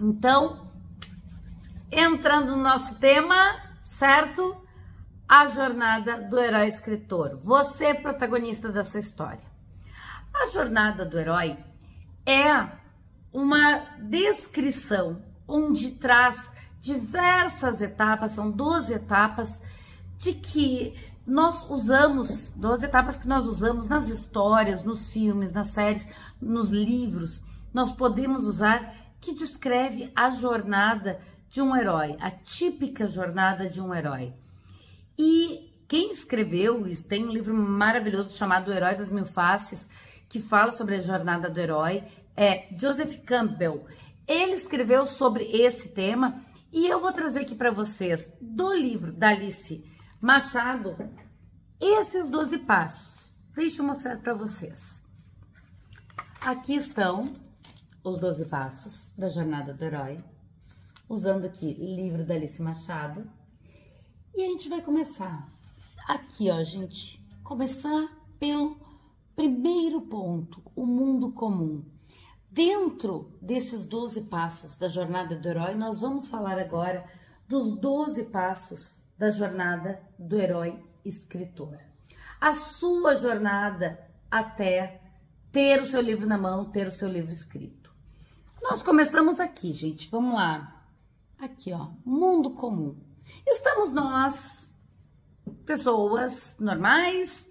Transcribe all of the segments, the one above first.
Então, entrando no nosso tema, certo? A jornada do herói escritor. Você é protagonista da sua história. A jornada do herói é uma descrição onde traz diversas etapas, são 12 etapas de que nós usamos, 12 etapas que nós usamos nas histórias, nos filmes, nas séries, nos livros, nós podemos usar, que descreve a jornada de um herói, a típica jornada de um herói. E quem escreveu, tem um livro maravilhoso chamado O Herói das Mil Faces, que fala sobre a jornada do herói, é Joseph Campbell. Ele escreveu sobre esse tema e eu vou trazer aqui para vocês, do livro da Alice Machado, esses 12 passos. Deixa eu mostrar para vocês. Aqui estão os 12 passos da jornada do herói, usando aqui o livro da Alice Machado. E a gente vai começar aqui, ó, gente, começar pelo primeiro ponto, o mundo comum. Dentro desses 12 passos da jornada do herói, nós vamos falar agora dos 12 passos da jornada do herói escritor. A sua jornada até ter o seu livro na mão, ter o seu livro escrito. Nós começamos aqui, gente, vamos lá. Aqui, ó, mundo comum. Estamos nós, pessoas normais,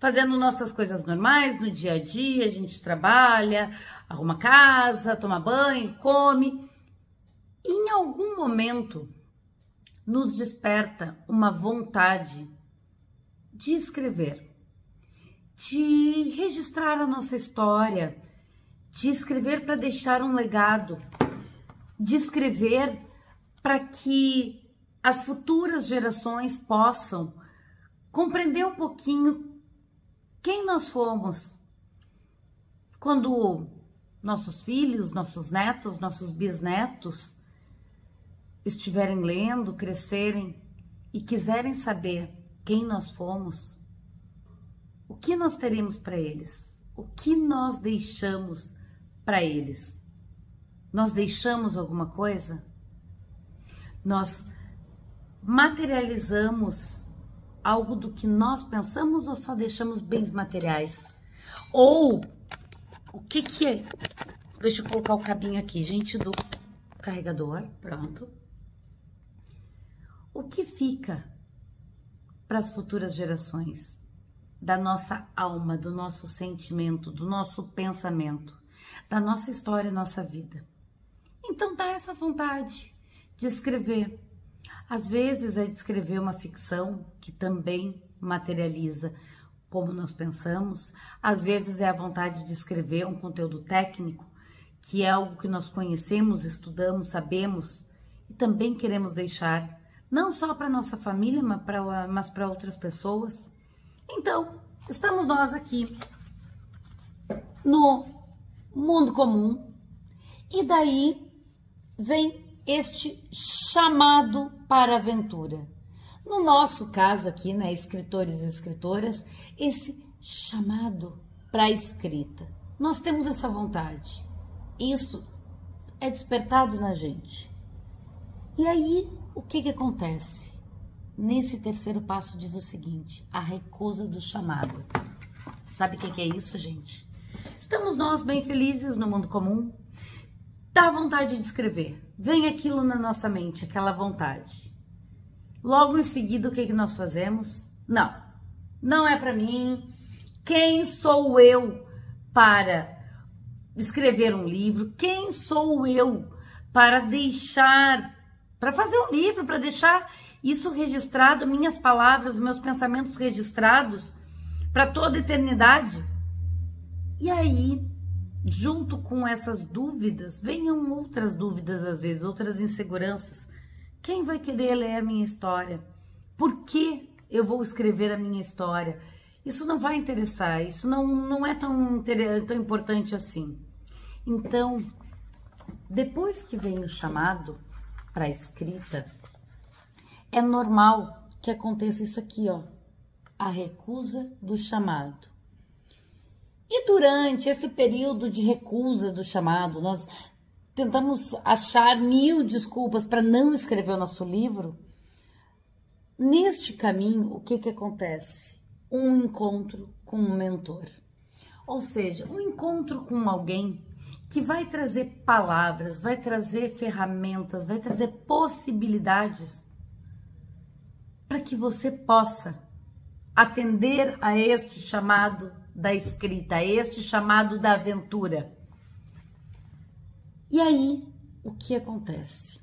fazendo nossas coisas normais no dia a dia, a gente trabalha, arruma casa, toma banho, come. Em algum momento nos desperta uma vontade de escrever, de registrar a nossa história, de escrever para deixar um legado, de escrever para que as futuras gerações possam compreender um pouquinho quem nós fomos quando nossos filhos, nossos netos, nossos bisnetos estiverem lendo, crescerem e quiserem saber quem nós fomos, o que nós teremos para eles, o que nós deixamos para eles. Nós deixamos alguma coisa? Nós materializamos algo do que nós pensamos ou só deixamos bens materiais? Ou o que é? Deixa eu colocar o cabinho aqui, gente, do carregador, pronto. O que fica para as futuras gerações da nossa alma, do nosso sentimento, do nosso pensamento, da nossa história, nossa vida? Então dá essa vontade de escrever. Às vezes é de escrever uma ficção que também materializa como nós pensamos. Às vezes é a vontade de escrever um conteúdo técnico, que é algo que nós conhecemos, estudamos, sabemos e também queremos deixar, não só para nossa família, mas para outras pessoas. Então, estamos nós aqui no mundo comum e daí vem este chamado para a aventura. No nosso caso aqui, né, escritores e escritoras, esse chamado para a escrita. Nós temos essa vontade. Isso é despertado na gente. E aí, o que acontece? Nesse terceiro passo diz o seguinte, a recusa do chamado. Sabe o que é isso, gente? Estamos nós bem felizes no mundo comum, dá vontade de escrever, vem aquilo na nossa mente, aquela vontade. Logo em seguida, o que nós fazemos? Não é para mim. Quem sou eu para escrever um livro? Quem sou eu para fazer um livro, para deixar isso registrado, minhas palavras, meus pensamentos registrados para toda a eternidade? E aí, junto com essas dúvidas, venham outras dúvidas às vezes, outras inseguranças. Quem vai querer ler a minha história? Por que eu vou escrever a minha história? Isso não vai interessar, isso não é tão importante assim. Então, depois que vem o chamado para a escrita, é normal que aconteça isso aqui, ó, a recusa do chamado. E durante esse período de recusa do chamado, nós tentamos achar 1000 desculpas para não escrever o nosso livro, neste caminho, o que acontece? Um encontro com um mentor. Ou seja, um encontro com alguém que vai trazer palavras, vai trazer ferramentas, vai trazer possibilidades para que você possa atender a este chamado da escrita, a este chamado da aventura. E aí, o que acontece?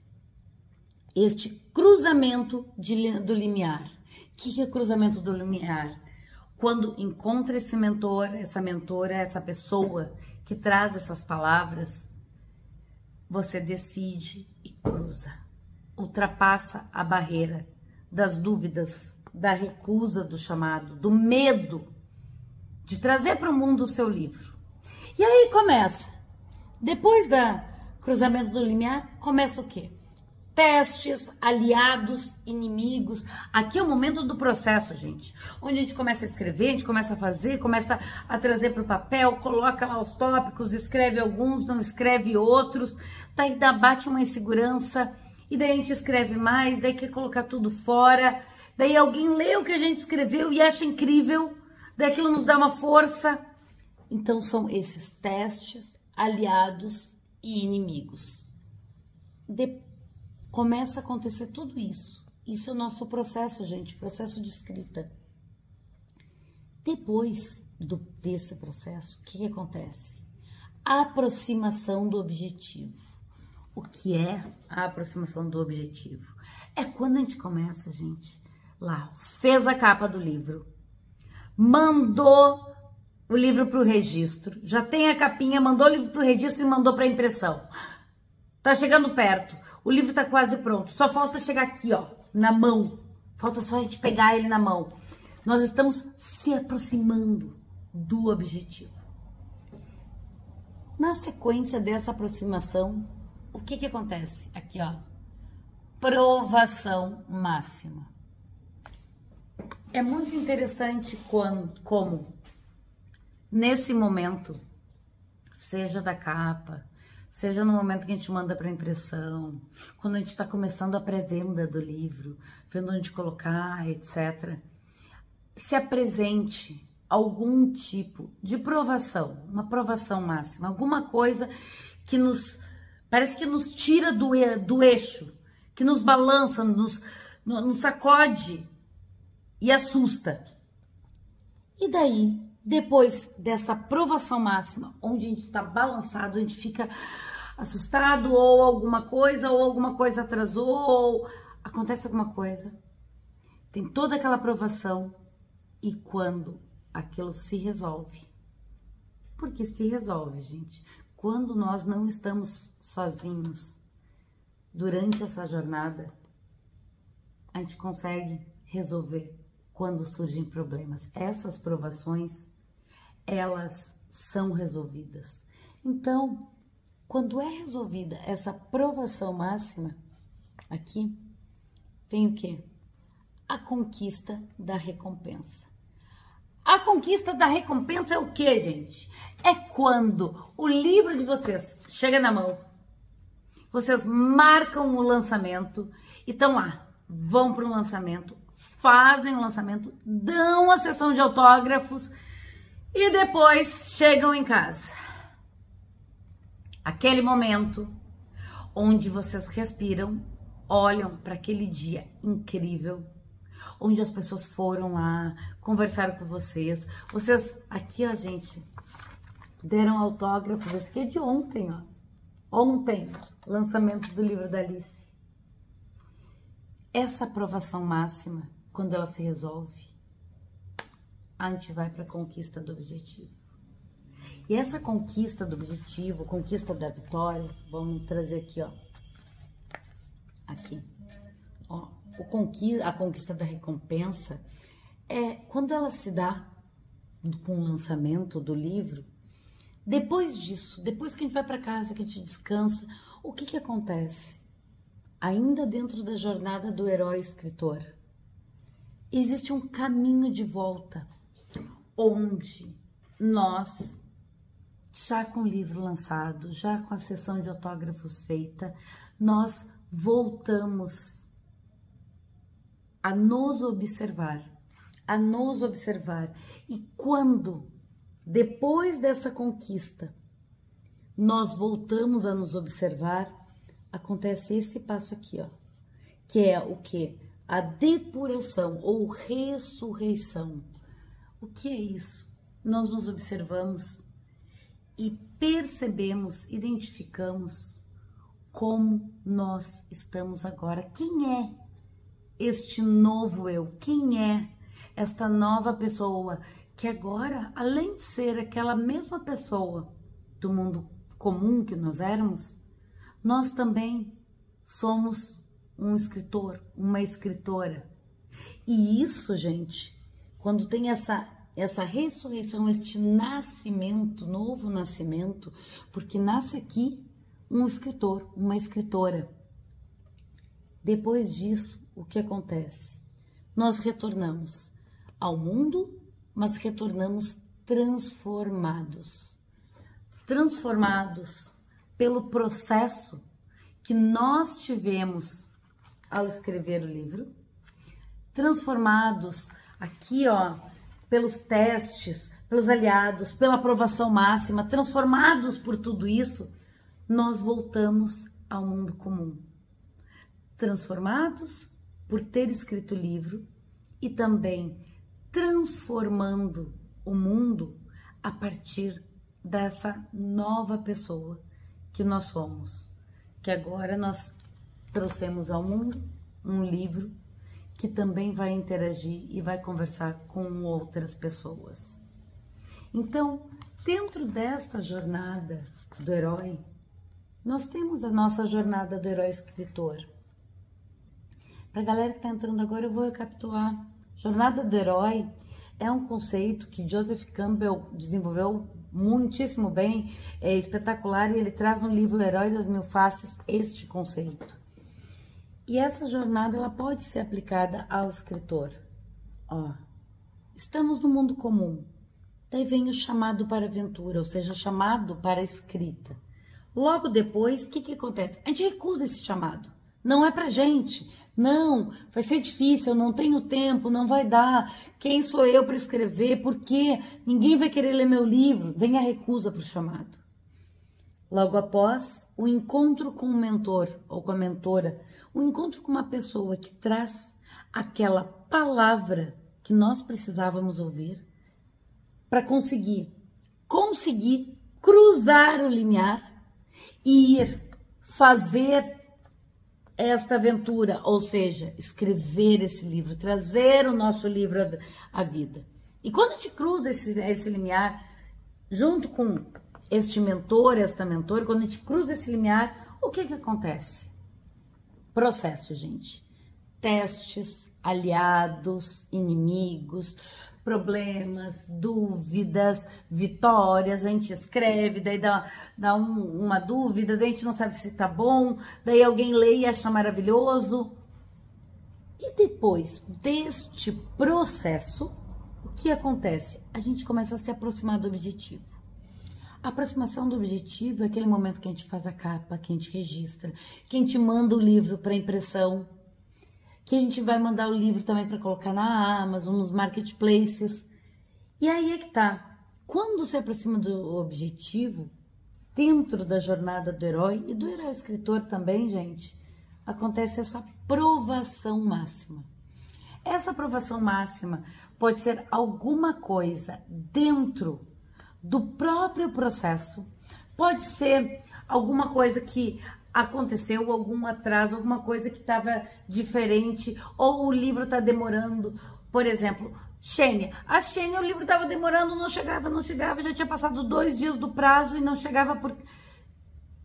Este cruzamento do limiar. O que é o cruzamento do limiar? Quando encontra esse mentor, essa mentora, essa pessoa que traz essas palavras, você decide e cruza. Ultrapassa a barreira das dúvidas, da recusa do chamado, do medo de trazer para o mundo o seu livro. E aí começa. Depois do cruzamento do limiar, começa o quê? Testes, aliados, inimigos. Aqui é o momento do processo, gente. Onde a gente começa a escrever, a gente começa a fazer, começa a trazer para o papel, coloca lá os tópicos, escreve alguns, não escreve outros. Daí bate uma insegurança, e daí a gente escreve mais, daí quer colocar tudo fora. Daí alguém lê o que a gente escreveu e acha incrível, daí aquilo nos dá uma força. Então são esses testes, aliados e inimigos. Começa a acontecer tudo isso. Isso é o nosso processo, gente, processo de escrita. Depois desse processo, o que acontece? A aproximação do objetivo. O que é a aproximação do objetivo? É quando a gente começa, gente, lá, fez a capa do livro, mandou o livro para o registro, já tem a capinha, mandou o livro para o registro e mandou para impressão. Tá chegando perto, o livro tá quase pronto, só falta chegar aqui, ó, na mão. Falta só a gente pegar ele na mão. Nós estamos se aproximando do objetivo. Na sequência dessa aproximação, o que acontece? Aqui, ó, provação máxima. É muito interessante como nesse momento, seja da capa, seja no momento que a gente manda para impressão, quando a gente está começando a pré-venda do livro, vendo onde colocar, etc., se apresente algum tipo de provação, uma provação máxima, alguma coisa que parece que nos tira do eixo, que nos balança, nos sacode e assusta. E daí, depois dessa provação máxima, onde a gente está balançado, a gente fica assustado, ou alguma coisa atrasou, ou acontece alguma coisa, tem toda aquela provação, e quando aquilo se resolve, porque se resolve, gente, quando nós não estamos sozinhos durante essa jornada, a gente consegue resolver quando surgem problemas. Essas provações, elas são resolvidas. Então, quando é resolvida essa provação máxima, aqui, vem o quê? A conquista da recompensa. A conquista da recompensa é o quê, gente? É quando o livro de vocês chega na mão, vocês marcam o lançamento e estão lá, vão para o lançamento, fazem o lançamento, dão a sessão de autógrafos e depois chegam em casa. Aquele momento onde vocês respiram, olham para aquele dia incrível, onde as pessoas foram lá, conversaram com vocês. Vocês, aqui, ó, gente, deram autógrafos. Esse aqui é de ontem, ó. Ontem, lançamento do livro da Alice. Essa aprovação máxima, quando ela se resolve, a gente vai para a conquista do objetivo. E essa conquista do objetivo, conquista da vitória, vamos trazer aqui, ó. Aqui, ó. A conquista da recompensa é quando ela se dá com o lançamento do livro. Depois disso, depois que a gente vai para casa, que a gente descansa, o que acontece? Ainda dentro da jornada do herói escritor, existe um caminho de volta, onde nós já com o livro lançado, já com a sessão de autógrafos feita, nós voltamos a nos observar, E quando, depois dessa conquista, nós voltamos a nos observar, acontece esse passo aqui, ó, que é o quê? A depuração ou ressurreição. O que é isso? Nós nos observamos e percebemos, identificamos como nós estamos agora. Quem é este novo eu? Quem é esta nova pessoa que agora, além de ser aquela mesma pessoa do mundo comum que nós éramos, nós também somos um escritor, uma escritora. E isso, gente, quando tem essa ressurreição, este nascimento, novo nascimento, porque nasce aqui um escritor, uma escritora. Depois disso, o que acontece? Nós retornamos ao mundo, mas retornamos transformados. Transformados pelo processo que nós tivemos ao escrever o livro, transformados aqui, ó, pelos testes, pelos aliados, pela aprovação máxima, transformados por tudo isso, nós voltamos ao mundo comum. Transformados por ter escrito o livro e também transformando o mundo a partir dessa nova pessoa que nós somos, que agora nós trouxemos ao mundo um livro que também vai interagir e vai conversar com outras pessoas. Então, dentro desta jornada do herói, nós temos a nossa jornada do herói escritor. Para a galera que está entrando agora, eu vou recapitular. Jornada do herói é um conceito que Joseph Campbell desenvolveu muitíssimo bem, é espetacular, e ele traz no livro O Herói das Mil Faces este conceito. E essa jornada, ela pode ser aplicada ao escritor. Ó, estamos no mundo comum, daí vem o chamado para a aventura, ou seja, o chamado para a escrita. Logo depois, o que acontece? A gente recusa esse chamado. Não é pra gente. Não, vai ser difícil, eu não tenho tempo, não vai dar. Quem sou eu para escrever? Por quê? Ninguém vai querer ler meu livro. Vem a recusa para o chamado. Logo após, o encontro com o mentor ou com a mentora, o encontro com uma pessoa que traz aquela palavra que nós precisávamos ouvir para conseguir cruzar o limiar e ir fazer esta aventura, ou seja, escrever esse livro, trazer o nosso livro à vida. E quando a gente cruza esse limiar, junto com este mentor, esta mentora, quando a gente cruza esse limiar, o que acontece? Processo, gente. Testes, aliados, inimigos, problemas, dúvidas, vitórias, a gente escreve, daí dá uma dúvida, daí a gente não sabe se tá bom, daí alguém lê e acha maravilhoso. E depois deste processo, o que acontece? A gente começa a se aproximar do objetivo. A aproximação do objetivo é aquele momento que a gente faz a capa, que a gente registra, que a gente manda o livro para impressão, que a gente vai mandar o livro também para colocar na Amazon, nos marketplaces. E aí é que tá. Quando se aproxima do objetivo, dentro da jornada do herói e do herói escritor também, gente, acontece essa provação máxima. Essa provação máxima pode ser alguma coisa dentro do próprio processo, pode ser alguma coisa que aconteceu, algum atraso, alguma coisa que estava diferente, ou o livro está demorando. Por exemplo, a Xênia, o livro estava demorando, não chegava, já tinha passado 2 dias do prazo e não chegava por...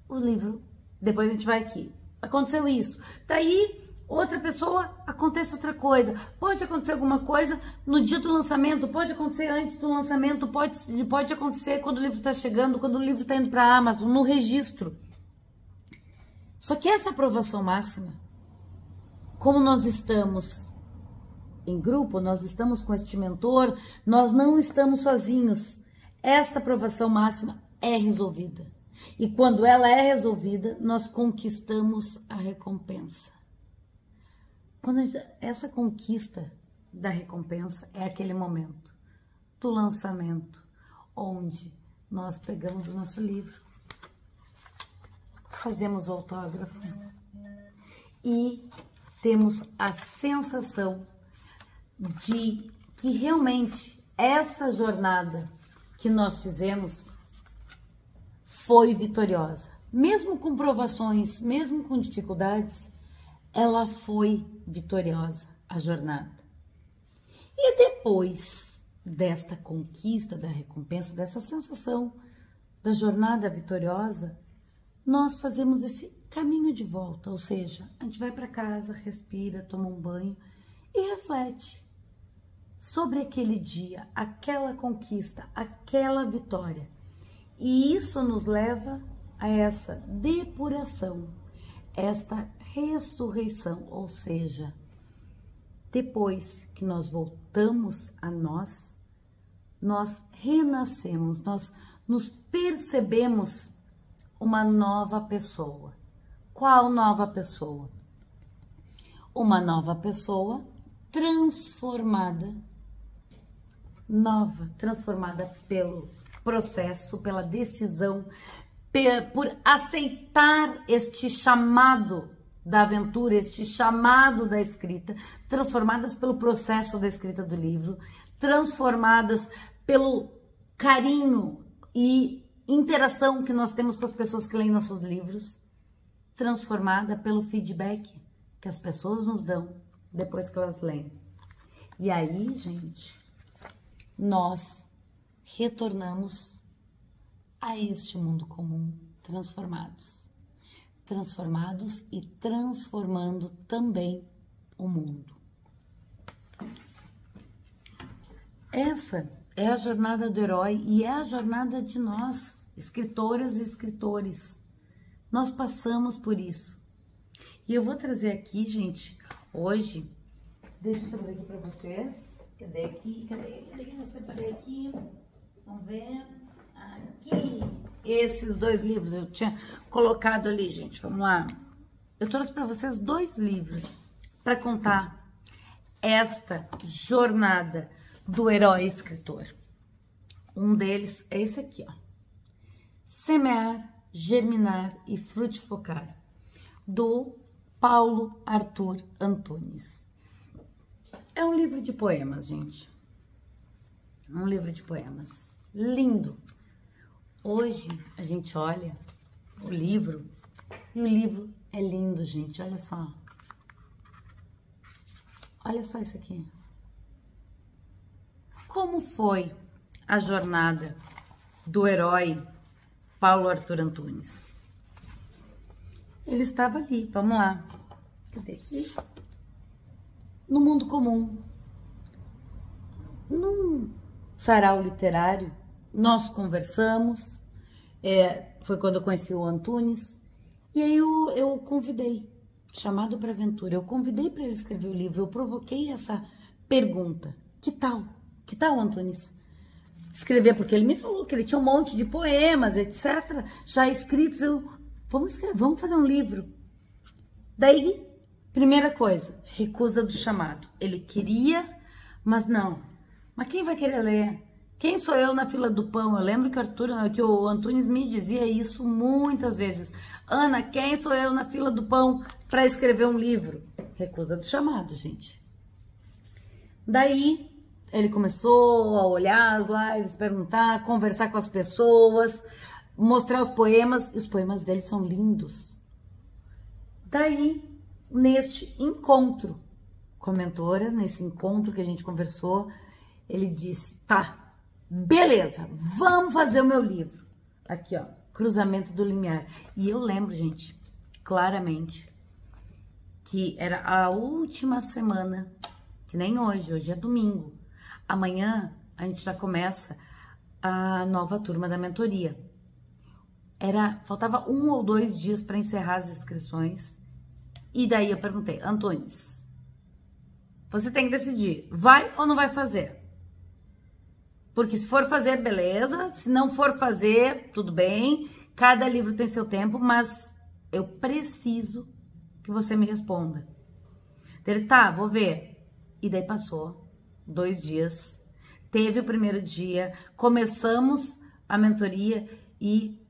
O livro, depois a gente vai aqui, aconteceu isso. Daí, outra pessoa, acontece outra coisa. Pode acontecer alguma coisa no dia do lançamento, pode acontecer antes do lançamento, pode acontecer quando o livro está chegando, quando o livro está indo para a Amazon, no registro. Só que essa aprovação máxima, como nós estamos em grupo, nós estamos com este mentor, nós não estamos sozinhos. Esta aprovação máxima é resolvida. E quando ela é resolvida, nós conquistamos a recompensa. Essa conquista da recompensa é aquele momento do lançamento, onde nós pegamos o nosso livro, fazemos o autógrafo e temos a sensação de que realmente essa jornada que nós fizemos foi vitoriosa. Mesmo com provações, mesmo com dificuldades, ela foi vitoriosa, a jornada. E depois desta conquista, da recompensa, dessa sensação da jornada vitoriosa, nós fazemos esse caminho de volta, ou seja, a gente vai para casa, respira, toma um banho e reflete sobre aquele dia, aquela conquista, aquela vitória. E isso nos leva a essa depuração, esta ressurreição, ou seja, depois que nós voltamos a nós renascemos, nós nos percebemos uma nova pessoa. Qual nova pessoa? Uma nova pessoa transformada, transformada pelo processo, pela decisão, por aceitar este chamado da aventura, este chamado da escrita, transformadas pelo processo da escrita do livro, transformadas pelo carinho e interação que nós temos com as pessoas que leem nossos livros, transformada pelo feedback que as pessoas nos dão depois que elas leem. E aí, gente, nós retornamos a este mundo comum, transformados e transformando também o mundo. Essa é a jornada do herói e é a jornada de nós, escritoras e escritores. Nós passamos por isso. E eu vou trazer aqui, gente, hoje, deixa eu trazer aqui para vocês. Cadê aqui? Cadê? Eu separei aqui. Vamos ver. Aqui. Esses 2 livros eu tinha colocado ali, gente. Vamos lá. Eu trouxe para vocês 2 livros para contar esta jornada do herói escritor. Um deles é esse aqui, ó. Semear, Germinar e Frutificar, do Paulo Arthur Antunes. É um livro de poemas, gente. Um livro de poemas. Lindo. Hoje a gente olha o livro e o livro é lindo, gente. Olha só. Olha só isso aqui. Como foi a jornada do herói Paulo Arthur Antunes? Ele estava ali, vamos lá. Cadê aqui? No mundo comum. Num sarau literário, nós conversamos. Foi quando eu conheci o Antunes. E aí eu convidei, chamado para aventura. Eu convidei para ele escrever o livro. Eu provoquei essa pergunta. Que tal? Que tal, Antunes? Escrever, porque ele me falou que ele tinha um monte de poemas, etc., já escritos. Vamos escrever, vamos fazer um livro. Daí, primeira coisa, recusa do chamado. Ele queria, mas não. Mas quem vai querer ler? Quem sou eu na fila do pão? Eu lembro que o Antunes me dizia isso muitas vezes. Ana, quem sou eu na fila do pão para escrever um livro? Recusa do chamado, gente. Daí, ele começou a olhar as lives, perguntar, conversar com as pessoas, mostrar os poemas, e os poemas dele são lindos. Daí, neste encontro com a mentora, nesse encontro que a gente conversou, ele disse, tá, beleza, vamos fazer o meu livro. Aqui, ó, Cruzamento do Limiar. E eu lembro, gente, claramente, que era a última semana, que nem hoje é domingo. Amanhã a gente já começa a nova turma da mentoria. Faltava 1 ou 2 dias para encerrar as inscrições. E daí eu perguntei, Antunes, você tem que decidir, vai ou não vai fazer? Porque se for fazer, beleza. Se não for fazer, tudo bem. Cada livro tem seu tempo, mas eu preciso que você me responda. Ele, tá, vou ver. E daí passou 2 dias. Teve o primeiro dia, começamos a mentoria e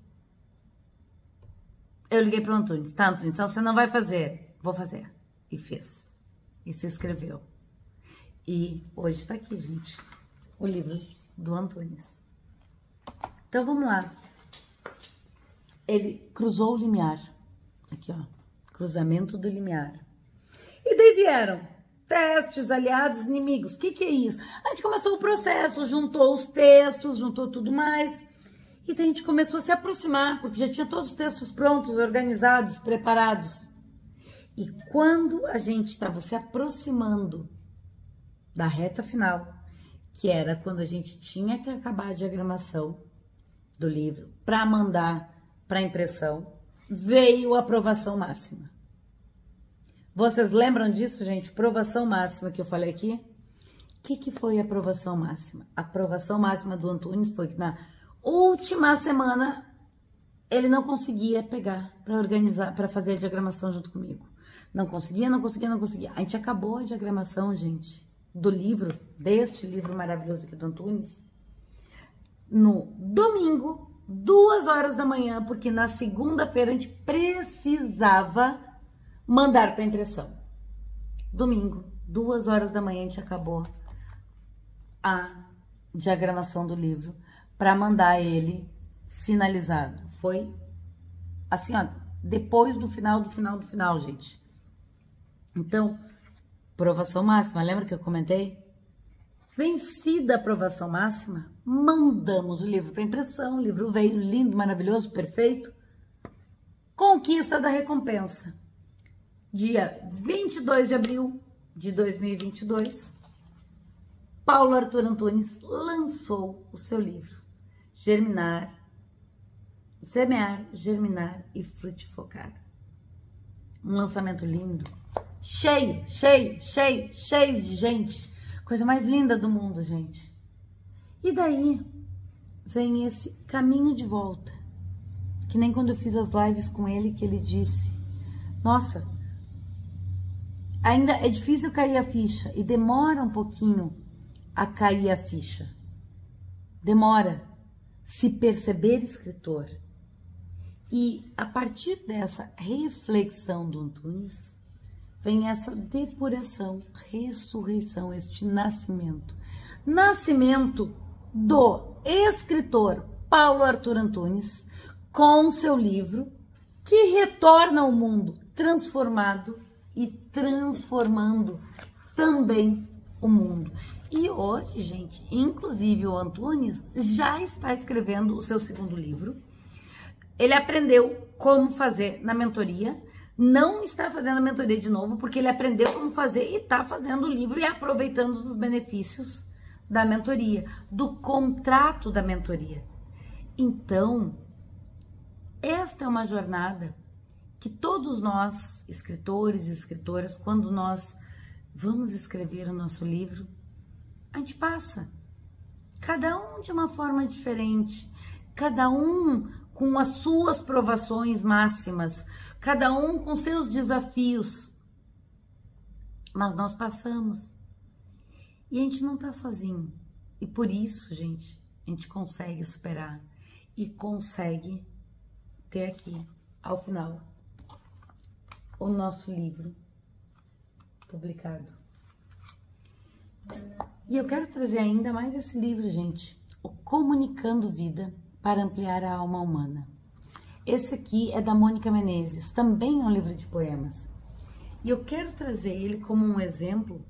eu liguei para o Antunes. Tá, Antunes, então você não vai fazer. Vou fazer. E fez. E se inscreveu. E hoje está aqui, gente, o livro do Antunes. Então, vamos lá. Ele cruzou o limiar. Aqui, ó. Cruzamento do limiar. E daí vieram testes, aliados, inimigos. O que é isso? A gente começou o processo, juntou os textos, juntou tudo mais. E daí a gente começou a se aproximar, porque já tinha todos os textos prontos, organizados, preparados. E quando a gente estava se aproximando da reta final, que era quando a gente tinha que acabar a diagramação do livro para mandar para impressão, veio a aprovação máxima. Vocês lembram disso, gente? Aprovação máxima que eu falei aqui? O que foi a aprovação máxima? A aprovação máxima do Antunes foi que na última semana ele não conseguia pegar para organizar, para fazer a diagramação junto comigo. Não conseguia. A gente acabou a diagramação, gente, do livro, deste livro maravilhoso aqui do Antunes, no domingo, 2 horas da manhã, porque na segunda-feira a gente precisava mandar para impressão. Domingo, 2 horas da manhã, a gente acabou a diagramação do livro para mandar ele finalizado. Foi assim, ó, depois do final, gente. Então, aprovação máxima, lembra que eu comentei? Vencida a aprovação máxima, mandamos o livro para impressão, o livro veio lindo, maravilhoso, perfeito. Conquista da recompensa. Dia 22 de abril de 2022, Paulo Arthur Antunes lançou o seu livro, Semear, Germinar e Frutificar. Um lançamento lindo, cheio de gente. Coisa mais linda do mundo, gente. E daí vem esse caminho de volta. Que nem quando eu fiz as lives com ele, que ele disse: nossa, ainda é difícil cair a ficha. E demora um pouquinho a cair a ficha. Demora se perceber escritor. E a partir dessa reflexão do Antunes, vem essa depuração, ressurreição, este nascimento. Nascimento do escritor Paulo Arthur Antunes, com seu livro, que retorna ao mundo transformado e transformando também o mundo. E hoje, gente, inclusive o Antunes já está escrevendo o seu 2º livro. Ele aprendeu como fazer na mentoria. Não está fazendo a mentoria de novo, porque ele aprendeu como fazer e está fazendo o livro e aproveitando os benefícios da mentoria, do contrato da mentoria. Então, esta é uma jornada que todos nós, escritores e escritoras, quando nós vamos escrever o nosso livro, a gente passa. Cada um de uma forma diferente, cada um com as suas provações máximas, cada um com seus desafios. Mas nós passamos. E a gente não tá sozinho. E por isso, gente, a gente consegue superar e consegue ter aqui, ao final, o nosso livro publicado. E eu quero trazer ainda mais esse livro, gente, o Comunicando Vida para Ampliar a Alma Humana. Esse aqui é da Mônica Menezes, também é um livro de poemas. E eu quero trazer ele como um exemplo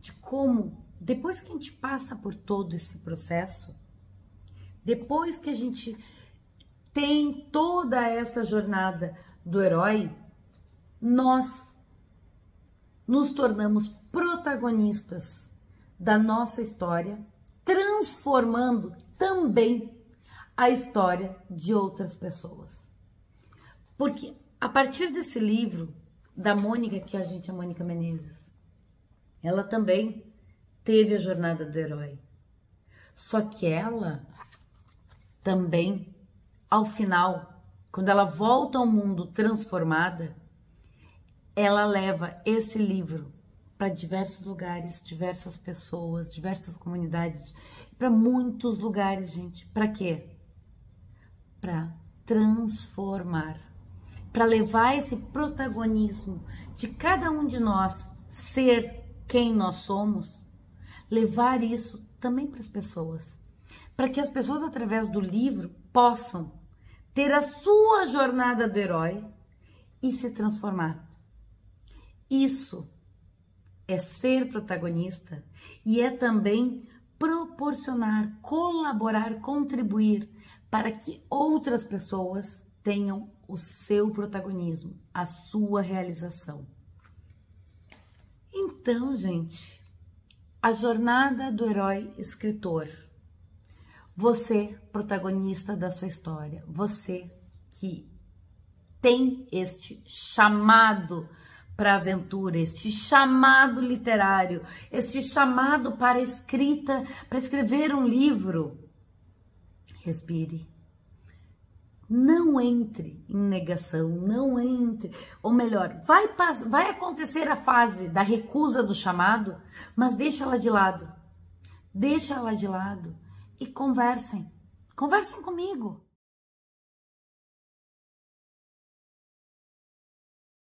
de como, depois que a gente passa por todo esse processo, depois que a gente tem toda essa jornada do herói, nós nos tornamos protagonistas da nossa história, transformando também a história de outras pessoas. Porque a partir desse livro da Mônica, que a gente é Mônica Menezes, ela também teve a jornada do herói. Só que ela também, ao final, quando ela volta ao mundo transformada, ela leva esse livro para diversos lugares, diversas pessoas, diversas comunidades, para muitos lugares, gente. Para quê? Para transformar, para levar esse protagonismo de cada um de nós ser quem nós somos, levar isso também para as pessoas, para que as pessoas, através do livro, possam ter a sua jornada do herói e se transformar. Isso é ser protagonista e é também proporcionar, colaborar, contribuir para que outras pessoas tenham o seu protagonismo, a sua realização. Então, gente, a jornada do herói escritor. Você, protagonista da sua história, você que tem este chamado para a aventura, este chamado literário, este chamado para escrita, para escrever um livro. Respire. Não entre em negação, não entre, ou melhor, vai acontecer a fase da recusa do chamado, mas deixa ela de lado. Deixa ela de lado e conversem. Conversem comigo.